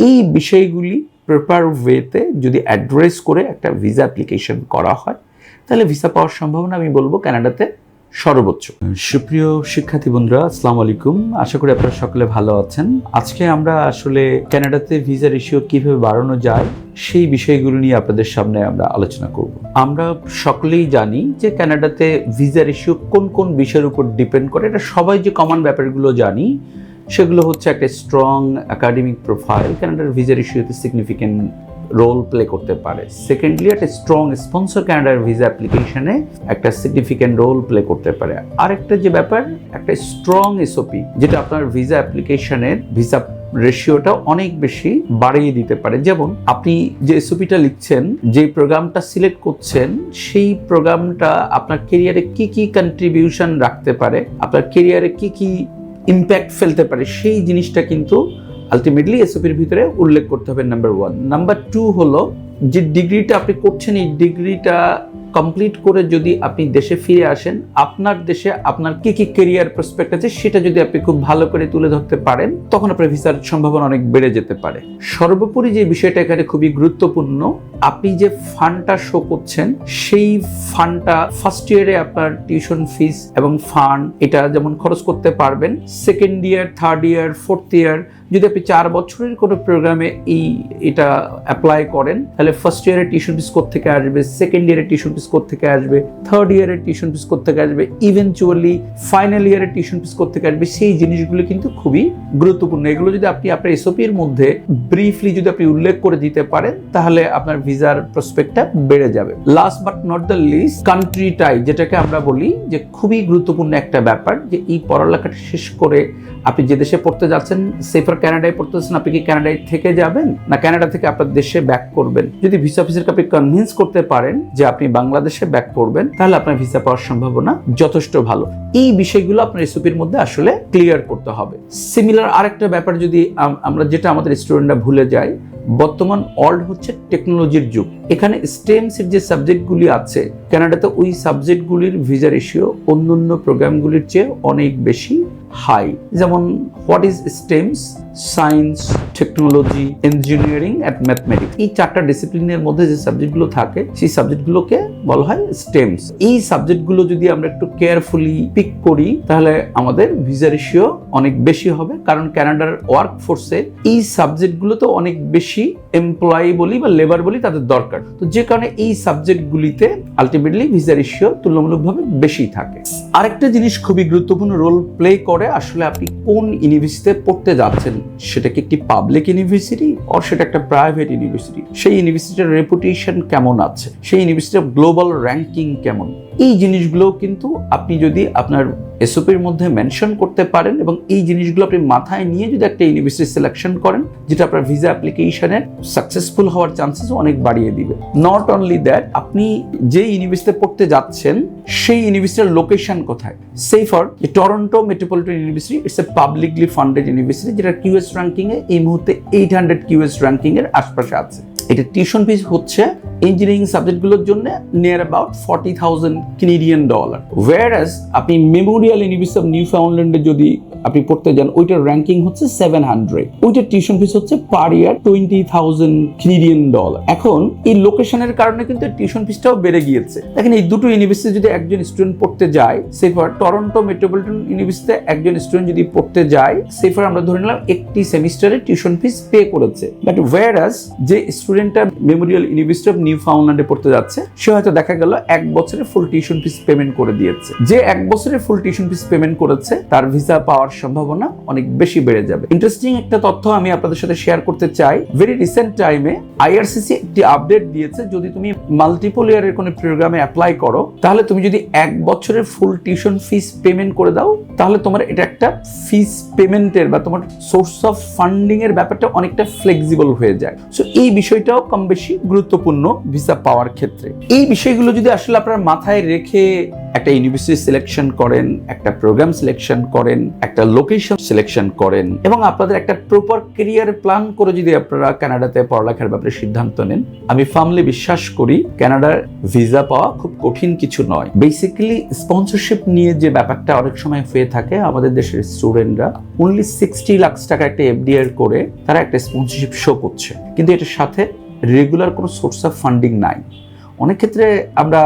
এই বিষয়গুলি প্রপার ওয়েতে যদি অ্যাড্রেস করে একটা ভিসা অ্যাপ্লিকেশন করা হয় তাহলে ভিসা পাওয়ার সম্ভাবনা আমি বলবো কানাডাতে সর্বোচ্চ। সুপ্রিয় শিক্ষার্থী বন্ধুরা, আসসালামু আলাইকুম। আশা করি আপনারা সকলে ভালো আছেন। আজকে আমরা আসলে কানাডাতে ভিসা রেশিও কিভাবে বাড়ানো যায় সেই বিষয়গুলো নিয়ে আপনাদের সামনে আমরা আলোচনা করব। আমরা সকলেই জানি যে কানাডাতে ভিসা রেশিও কোন কোন বিষয়ের উপর ডিপেন্ড করে। এটা সবাই যে কমন ব্যাপারগুলো জানি সেগুলো হচ্ছে একটা স্ট্রং একাডেমিক প্রোফাইল কানাডার ভিসা রেশিওতে সিগনিফিক্যান্ট রোল প্লে করতে পারে। সেকেন্ডলি, একটা স্ট্রং স্পন্সর কানাডার ভিসা অ্যাপ্লিকেশনে একটা সিগনিফিক্যান্ট রোল প্লে করতে পারে। আরেকটা যে ব্যাপার, একটা স্ট্রং এসওপি যেটা আপনার ভিসা অ্যাপ্লিকেশনের ভিসা রেশিওটা অনেক বেশি বাড়িয়ে দিতে পারে। যেমন আপনি যে এসওপিটা লিখছেন, যে প্রোগ্রামটা সিলেক্ট করছেন, সেই প্রোগ্রামটা আপনার কেরিয়ারে কি কি কন্ট্রিবিউশন রাখতে পারে, আপনার কেরিয়ারে কি কি ইম্প্যাক্ট ফেলতে পারে, সেই জিনিসটা কিন্তু আলটিমেটলি এসওপির ভিতরে উল্লেখ করতে হবে, নাম্বার 1। নাম্বার 2 হলো যে ডিগ্রিটা আপনি করছেন, এই ডিগ্রিটা কমপ্লিট করে যদি আপনি দেশে ফিরে আসেন, আপনার দেশে আপনার কি কি ক্যারিয়ার প্রসপেক্ট আছে সেটা যদি আপনি খুব ভালো করে তুলে ধরতে পারেন, তখন আপনার ভিসার সম্ভাবনা অনেক বেড়ে যেতে পারে। সর্বোপরি যে বিষয়টা এখানে খুবই গুরুত্বপূর্ণ, আপনি যে ফান্ডটা শো করছেন, সেই ফান্ডটা ফার্স্ট ইয়ারে আপনার টিউশন ফিস এবং ফান্ড এটা যেমন খরচ করতে পারবেন, second year, third year, fourth year যদি আপনি 4 বছরের কোনো প্রোগ্রামে এটা অ্যাপ্লাই করেন, তাহলে ফার্স্ট ইয়ারে টিউশন ফিস কোত্থেকে আসবে, সেকেন্ড ইয়ারে টিউশন ফিস কোত্থেকে আসবে, থার্ড ইয়ারে টিউশন ফিস কোত্থেকে আসবে, ইভেনচুয়ালি ফাইনাল ইয়ারে টিউশন ফিস কোত্থেকে আসবে, সেই জিনিসগুলো কিন্তু খুবই গুরুত্বপূর্ণ। এগুলো যদি আপনি আপনার এসওপির মধ্যে ব্রিফলি যদি আপনি উল্লেখ করে দিতে পারেন, তাহলে আপনার ভিসার প্রসপেক্টটা বেড়ে যাবে। Last but not the least, country টাই, যেটাকে আমরা বলি যে খুবই গুরুত্বপূর্ণ একটা ব্যাপার, যে এই পড়ালেখাটা শেষ করে আপনি যে দেশে পড়তে যাচ্ছেন, সেফার কানাডায় পড়তেছেন, আপনি কি কানাডায় থেকে যাবেন না কানাডা থেকে আপনার দেশে ব্যাক করবেন? যদি ভিসা অফিসারকে আপনি কনভিন্স করতে পারেন যে আপনি বাংলাদেশে ব্যাক করবেন, তাহলে আপনার ভিসা পাওয়ার সম্ভাবনা যথেষ্ট ভালো। এই বিষয়গুলো আপনার এসওপির মধ্যে আসলে ক্লিয়ার করতে হবে। সিমিলার আরেকটা ব্যাপার যদি আমরা, যেটা আমাদের স্টুডেন্টরা ভুলে যায়, বর্তমান ওয়ার্ল্ড হচ্ছে টেকনোলজির যুগ। এখানে স্টেমসের যে সাবজেক্টগুলি আছে কানাডাতে, ওই সাবজেক্টগুলির ভিসা রেশিও অন্যান্য প্রোগ্রামগুলির চেয়ে অনেক বেশি হাই। যেমন what is stems? Science, technology, engineering and mathematics. এই 4টা ডিসিপ্লিনের মধ্যে যে সাবজেক্টগুলো থাকে, সেই সাবজেক্টগুলোকে বলা হয় স্টেমস। এই সাবজেক্টগুলো যদি আমরা একটু কেয়ারফুলি পিক করি, তাহলে আমাদের ভিসা রেশিও অনেক বেশি হবে। কারণ কানাডার ওয়ার্ক ফোর্সে এই সাবজেক্টগুলোতে অনেক বেশি এমপ্লয়ি বলি বা লেবার বলি তাদের দরকার। তো যে কারণে এই সাবজেক্টগুলিতে আলটিমেটলি ভিসা রেশিও তুলনামূলকভাবে বেশি থাকে। আরেকটা জিনিস খুবই গুরুত্বপূর্ণ রোল প্লে করে, আসলে আপনি কোন ইউনিভার্সিটিতে পড়তে যাচ্ছেন, সেটা কি একটি পাবলিক ইউনিভার্সিটি অর সেটা একটা প্রাইভেট ইউনিভার্সিটি, সেই ইউনিভার্সিটির রেপুটেশন কেমন আছে, সেই ইউনিভার্সিটির গ্লোবাল র্যাঙ্কিং কেমন, এই জিনিসগুলো কিন্তু আপনি যদি আপনার এসওপির মধ্যে মেনশন করতে পারেন এবং এই জিনিসগুলো আপনি মাথায় নিয়ে যদি একটা ইউনিভার্সিটি সিলেকশন করেন, যেটা আপনার ভিসা অ্যাপ্লিকেশনের সাকসেসফুল হওয়ার চান্সেস অনেক বাড়িয়ে দিবে। নট অনলি দ্যাট, আপনি যে ইউনিভার্সিটিতে পড়তে যাচ্ছেন সেই ইউনিভার্সিটির লোকেশন কোথায়। সে for Toronto Metropolitan University, it's a publicly funded university, যেটা কিউএস র্যাঙ্কিং এ এই মুহূর্তে 800 কিউএস র্যাঙ্কিং এর আশপাশে আছে। এটা টিউশন ফিস হচ্ছে ইঞ্জিনিয়ারিং সাবজেক্টগুলোর জন্য নিয়ার অ্যাবাউট $40,000 Canadian। ওয়ারাস আপনি মেমোরিয়াল ইউনিভার্সিটি অফ নিউ ফাউন্ডল্যান্ডে যদি আপনি পড়তে যান, ওইটার র্যাঙ্কিং হচ্ছে 700, ওইটার টিউশন ফিস হচ্ছে পার ইয়ার $20,000 Canadian। এখন এই লোকেশনের কারণে কিন্তু টিউশন ফিসটাও বেড়ে গিয়েছে। দেখেন, এই দুটো ইউনিভার্সিটি যদি একজন স্টুডেন্ট পড়তে যায়, সেফার টরন্টো মেট্রোপলিটন ইউনিভার্সিটিতে একজন স্টুডেন্ট যদি পড়তে যায়, সেফার আমরা ধরে নিলাম একটি সেমিস্টারে টিউশন ফিস পে করেছে। বাট ওয়ারাস যে স্টুডেন্টটা মেমোরিয়াল ইউনিভার্সিটি অফ নিউ ফাউন্ডল্যান্ডে পড়তে যাচ্ছে, সে হয়তো দেখা গেল 1 বছরের ফুল টিউশন ফিস পেমেন্ট করে দিয়েছে। যে 1 বছরের ফুল টিউশন ফিস পেমেন্ট করেছে, তার ভিসা পাওয়ার সম্ভাবনা অনেক বেশি বেড়ে যাবে। ইন্টারেস্টিং একটা তথ্য আমি আপনাদের সাথে শেয়ার করতে চাই। ভেরি রিসেন্ট টাইমে আইআরসিসি একটি আপডেট দিয়েছে, যদি তুমি মাল্টিপল ইয়ারের কোনো প্রোগ্রামে অ্যাপ্লাই করো, তাহলে তুমি যদি 1 বছরের ফুল টিউশন ফিস পেমেন্ট করে দাও, তাহলে তোমার এটা একটা ফিস পেমেন্টের বা তোমার সোর্স অফ ফান্ডিং এর ব্যাপারটা অনেকটা ফ্লেক্সিবল হয়ে যায়। সো এই বিষয়টাও কম বেশি গুরুত্বপূর্ণ। ভিসা পাওয়ার ক্ষেত্রে এই বিষয়গুলো যদি আসলে আপনারা মাথায় রেখে একটা ইউনিভার্সিটি সিলেকশন করেন, একটা প্রোগ্রাম সিলেকশন করেন, একটা লোকেশন সিলেকশন করেন এবং আপনাদের একটা প্রপার ক্যারিয়ার প্ল্যান করে যদি আপনারা কানাডাতে পড়ালেখার ব্যাপারে সিদ্ধান্ত নেন, আমি ফার্মলি বিশ্বাস করি কানাডার ভিসা পাওয়া খুব কঠিন কিছু নয়। বেসিক্যালি স্পন্সরশিপ নিয়ে যে ব্যাপারটা অনেক সময় হয়ে থাকে, আমাদের দেশের স্টুডেন্টরা অনলি 60 লাখ টাকা একটা এফডিআর করে তারা একটা স্পন্সরশিপ শো করছে, কিন্তু এটার সাথে রেগুলার কোনো সোর্স অফ ফান্ডিং নাই। অনেক ক্ষেত্রে আমরা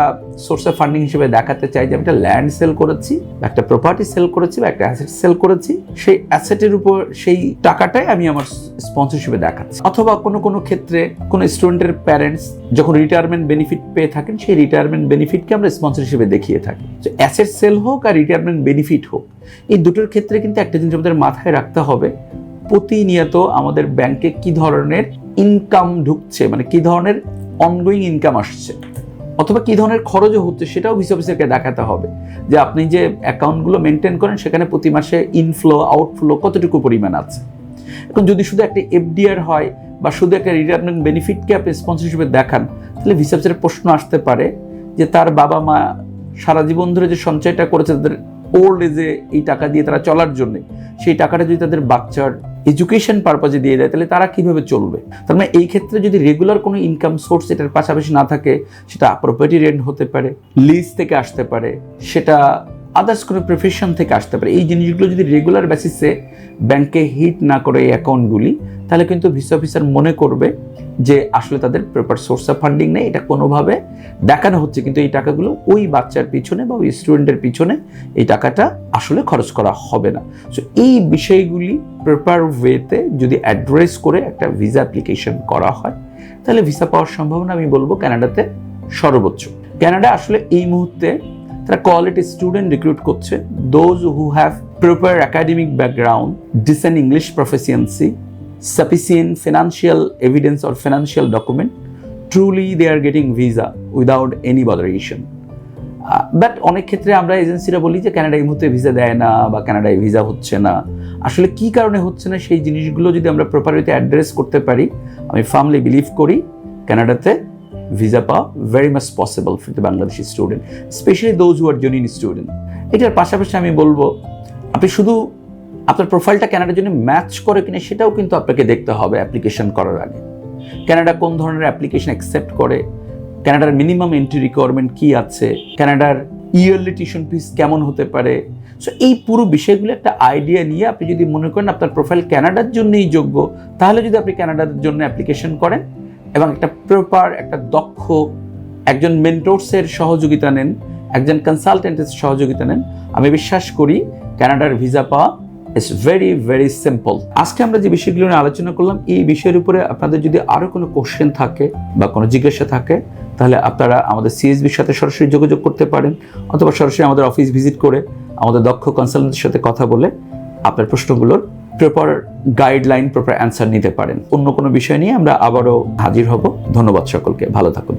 সোর্স অফ ফান্ডিং হিসেবে দেখাতে চাই যে আমি একটা ল্যান্ড সেল করেছি, একটা প্রপার্টি সেল করেছি বা একটা অ্যাসেট সেল করেছি, সেই অ্যাসেটের উপর সেই টাকাটাই আমি আমার স্পন্সরশিপে দেখাচ্ছি। অথবা কোনো ক্ষেত্রে কোনো স্টুডেন্টের প্যারেন্টস যখন রিটায়ারমেন্ট বেনিফিট পেয়ে থাকেন, সেই রিটায়ারমেন্ট বেনিফিটকে আমরা স্পন্সর হিসেবে দেখিয়ে থাকি। অ্যাসেট সেল হোক আর রিটায়ারমেন্ট বেনিফিট হোক, এই দুটোর ক্ষেত্রে কিন্তু একটা জিনিস আমাদের মাথায় রাখতে হবে, প্রতিনিয়ত আমাদের ব্যাংকে কি ধরনের ইনকাম ঢুকছে, মানে কি ধরনের অনগোয়িং ইনকাম আসছে অথবা কি ধরনের খরচও হচ্ছে, সেটাও ভিসা অফিসারকে দেখাতে হবে যে আপনি যে অ্যাকাউন্টগুলো মেনটেন করেন সেখানে প্রতি মাসে ইনফ্লো আউটফ্লো কতটুকু পরিমাণ আছে। এখন যদি শুধু একটা এফডিআর হয় বা শুধু একটা রিটায়ারমেন্ট বেনিফিটকে আপনি স্পন্সর হিসেবে দেখান, তাহলে ভিসা অফিসারের প্রশ্ন আসতে পারে যে তার বাবা মা সারা জীবন ধরে যে সঞ্চয়টা করেছে তাদের ওল্ড এজে এই টাকা দিয়ে তারা চলার জন্য, সেই টাকাটা যদি তাদের বাচ্চার এডুকেশন পারপাজে দিয়ে দেয় তাহলে তারা কিভাবে চলবে। তার মানে এই ক্ষেত্রে যদি রেগুলার কোনো ইনকাম সোর্স এটার পাশাপাশি না থাকে, সেটা প্রপার্টি রেন্ট হতে পারে, লিজ থেকে আসতে পারে, সেটা আদার্স কোনো প্রফেশন থেকে আসতে পারে, এই জিনিসগুলো যদি রেগুলার বেসিসে ব্যাংকে হিট না করে এই অ্যাকাউন্টগুলি, তাহলে কিন্তু ভিসা অফিসার মনে করবে যে আসলে তাদের প্রপার সোর্স অফ ফান্ডিং নেই, এটা কোনোভাবে দেখানো হচ্ছে, কিন্তু এই টাকাগুলো ওই বাচ্চার পিছনে বা ওই স্টুডেন্টের পিছনে এই টাকাটা আসলে খরচ করা হবে না। সো এই বিষয়গুলি প্রপার ওয়েতে যদি অ্যাড্রেস করে একটা ভিসা অ্যাপ্লিকেশন করা হয়, তাহলে ভিসা পাওয়ার সম্ভাবনা আমি বলবো কানাডাতে সর্বোচ্চ। কানাডা আসলে এই মুহূর্তে তারা কোয়ালিটি স্টুডেন্ট রিক্রুট করছে, those who have proper academic background, decent English proficiency, sufficient financial evidence or financial document, truly they are getting visa without any botheration. But অনেক ক্ষেত্রে আমরা এজেন্সিরা বলি যে কানাডা এই মুহূর্তে ভিসা দেয় না বা কানাডায় ভিসা হচ্ছে না। আসলে কি কারণে হচ্ছে না সেই জিনিসগুলো যদি আমরা প্রপারলি অ্যাড্রেস করতে পারি, আমি ফার্মলি বিলিভ করি কানাডাতে ভিসা পাওয়া very much possible for the Bangladeshi student, specially those who are genuine student. এটার পাশাপাশি আমি বলবো আপনি শুধু আপনার প্রোফাইলটা কানাডার জন্য ম্যাচ করে কিনা সেটাও কিন্তু আপনাকে দেখতে হবে অ্যাপ্লিকেশন করার আগে। কানাডা কোন ধরনের অ্যাপ্লিকেশন অ্যাকসেপ্ট করে, কানাডার মিনিমাম এন্ট্রি রিকোয়ারমেন্ট কি আছে, কানাডার ইয়ারলি টিউশন ফিস কেমন হতে পারে। সো এই পুরো বিষয়গুলো একটা আইডিয়া নিয়ে আপনি যদি মনে করেন আপনার প্রোফাইল কানাডার জন্যই যোগ্য, তাহলে যদি আপনি কানাডার জন্য অ্যাপ্লিকেশন করেন এবং একটা প্রপার একটা দক্ষ একজন মেন্টরসের সহযোগিতা নেন, একজন কনসালটেন্টের সহযোগিতা নেন, আমি বিশ্বাস করি কানাডার ভিসা পাওয়া ইটস ভেরি ভেরি সিম্পল। আজকে আমরা যে বিষয়গুলো নিয়ে আলোচনা করলাম, এই বিষয়ের উপরে আপনাদের যদি আরও কোনো কোশ্চেন থাকে বা কোনো জিজ্ঞাসা থাকে, তাহলে আপনারা আমাদের সিএসবির সাথে সরাসরি যোগাযোগ করতে পারেন অথবা সরাসরি আমাদের অফিস ভিজিট করে আমাদের দক্ষ কনসালটেন্টের সাথে কথা বলে আপনার প্রশ্নগুলোর প্রপার গাইডলাইন, প্রপার অ্যান্সার নিতে পারেন। অন্য কোনো বিষয় নিয়ে আমরা আবারও হাজির হব। ধন্যবাদ সকলকে, ভালো থাকুন।